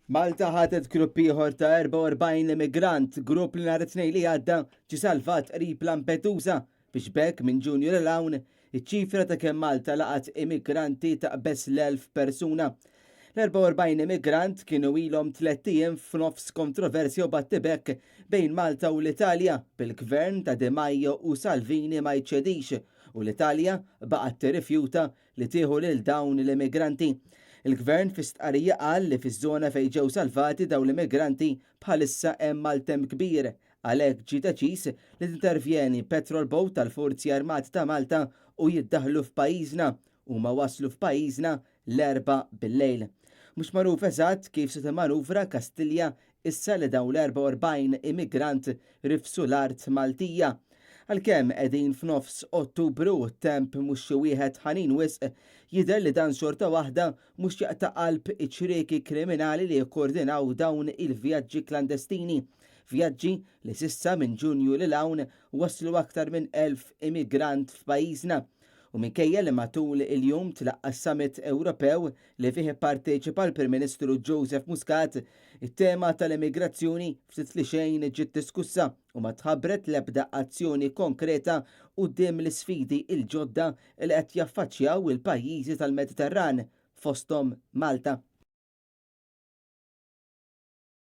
Malta ħadet grupp ieħor ta' 44 immigrant, grupp li nhar it-tnejn li għadda ġie salvat qrib Lampedusa biex bekk minn Ġunju l hawn iċ-ċifra ta' kemm Malta laqat immigranti taqbes l-1000 persuna. L-44 immigrant kienu ilhom 3 ijiem f'nofs kontroversja u battibek bejn Malta u l-Italja bil-gvern ta' Di Maio u Salvini ma jċedix u l-Italja baqgħet tirrifjuta li tieħu lil dawn l-immigranti. Il-gvern fi stqarrija qal li fiż-żona fejn ġew salvati dawn l-immigranti bħalissa hemm maltem kbir għalhekk ġie deċiż li tintervjeni Patrol Boat tal-Forzi Armati ta' Malta u jiddaħħlu f'pajjiżna huma waslu f'pajjiżna l-4 bil-lejl. Mhux magħruf eżatt kif se timmanuvra Kastilja issa li dawn l-44 immigrant rifsu l-art Maltija. Għalkemm qegħdin f'nofs Ottubru u t-temp mhux xi wieħed ħanin wisq, jidher li dan xorta waħda mhux jaqta' qalb iċ-ċrieki kriminali li jikkoordinaw dawn il-vjaġġi klandestini. Vjaġġi li s'issa minn Ġunju lil hawn waslu aktar minn 1000 immigrant f'pajjiżna. U minkejja li matul il-jum tlaqqa s-Summit Ewropew li fih ipparteċipa l-Prim Ministru Joseph Muscat, it-tema tal-immigrazzjoni ftit li xejn ġiet diskussa u ma tħabbret l-ebda azzjoni konkreta quddiem l-isfidi il-ġodda li qed jaffaċċjaw il-pajjiżi tal-Mediterran fosthom Malta.